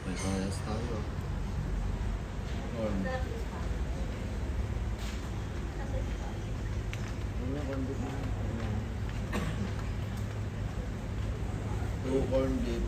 May parehas tayo. Corn. Ano corn beef mo? Two corn beef.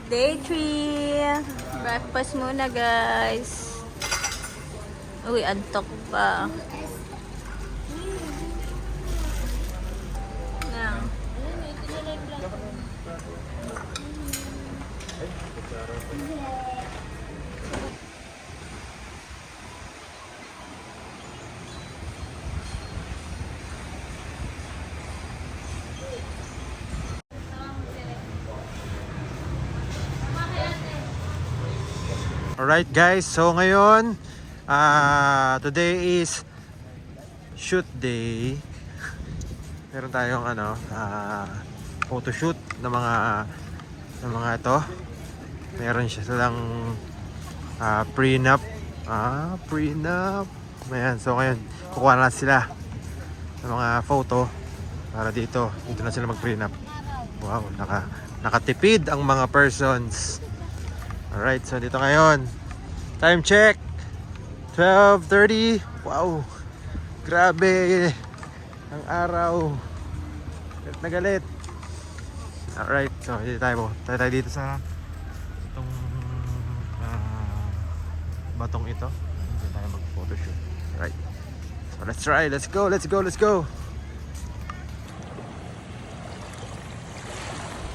Day 3. Breakfast muna, guys. Uy, antok pa. Now. Alright guys, so ngayon today is shoot day. Meron tayong photo shoot ng mga ito. Meron siya silang prenup. Prenup. Ayan, so ngayon kukuha na sila ng mga photo para dito na sila mag-prenup. Wow, nakatipid ang mga persons. Alright, so dito ngayon. Time check. 12:30. Wow. Grabe. Ang araw. Galit na galit. Alright, so dito tayo. Tayo dito sa itong batong ito. Dito tayo mag-photoshoot. Alright. So let's try. Let's go. Let's go. Let's go.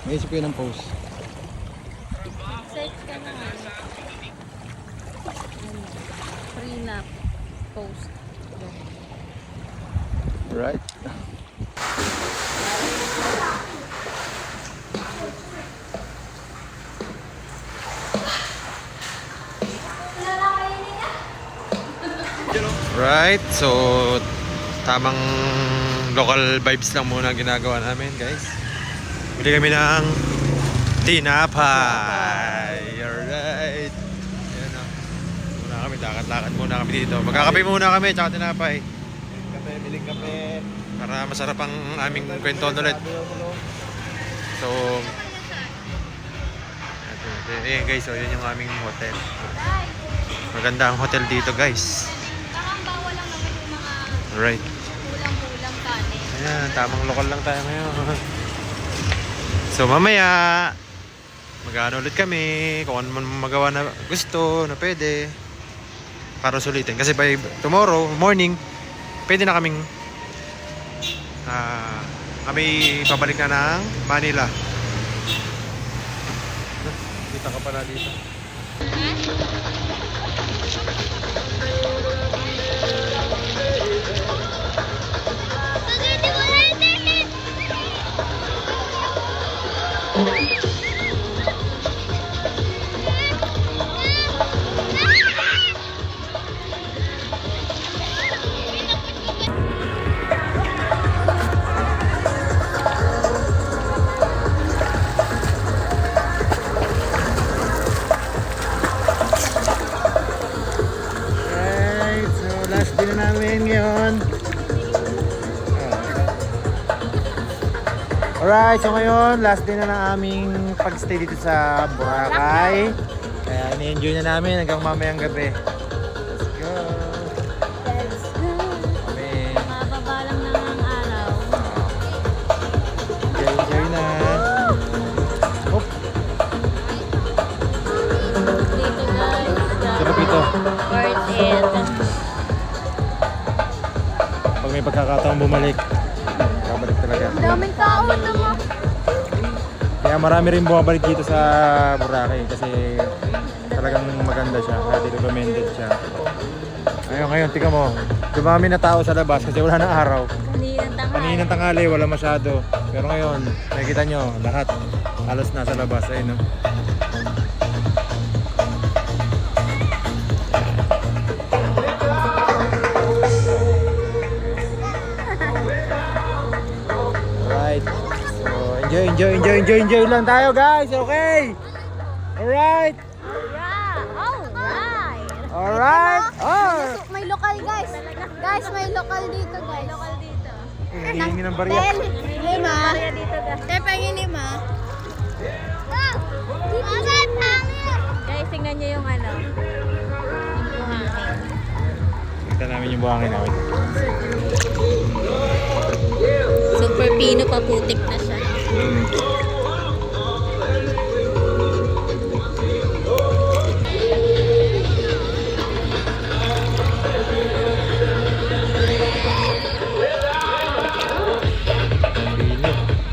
May isip kayo ng post. Search ka na nga. Prenup post. Right. Right, so tamang local vibes lang muna ginagawa namin, guys. Bili kami ng tinapay. Alright. Ayan na. Muna kami, lakad-lakad muna kami dito. Magkakape muna kami, tsaka tinapay. Biling kape. Para masarap ang aming kwentuhan ulit. So, ayan guys, so yun yung aming hotel. Maganda ang hotel dito, guys. Bawal lang naman yung mga Alright. kulang-kulang kanin. Ayan, tamang lokal lang tayo ngayon. So mamaya mag-ano ulit kami kung ano man magawa na gusto na pwede para sulitin. Kasi by tomorrow morning pwede na kaming kami pabalik na ng Manila. Kita ka pala dito. Last din na namin ngayon. Alright, so ngayon last din na ng aming pagstay dito sa Boracay. Kaya ni-enjoy na namin hanggang mamayang gabi. Let's go. Let's go. Kami. Mababa lang na ang araw. Enjoy na. Oop, Dito guys. sarap ito. Worth it. Pag may pagkakataong bumalik, babalik talaga. Daming tao naman. Kaya marami rin bumabalik dito sa Boracay kasi talagang maganda siya. Kaya recommended siya. Ngayon, tingnan mo. Dumami na tao sa labas kasi wala nang araw. Kaninang tanghali, wala masyado. Pero ngayon, nakikita nyo, lahat halos nasa labas. Ayun, no? Alright. So, enjoy lang tayo guys. Okay. Alright. Alright. Oh. May lokal guys. Guys, may lokal dito guys. Lokal dito. Hihingi ng barya. Lima. Kaya dito guys. Te, pangin lima. Guys, tingnan nyo yung ano. Yung buhangin. Kita namin yung buhangin namin. Super pino paputik na siya.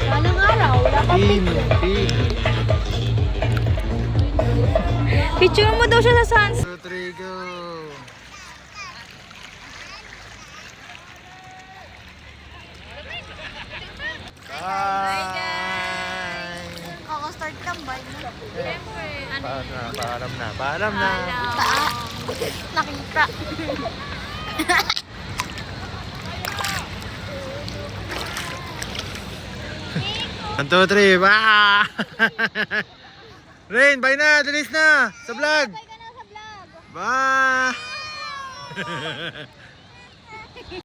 Anong araw? Wala pa Pino. Picture mo daw siya sa sunset. 2, 3, go. Bye. Kaka-start tambay. Paalam na. Nakita. 1, 2, 3, ba! Rain, bye na, dilis na sa vlog. Bye ka na sa vlog. Bye!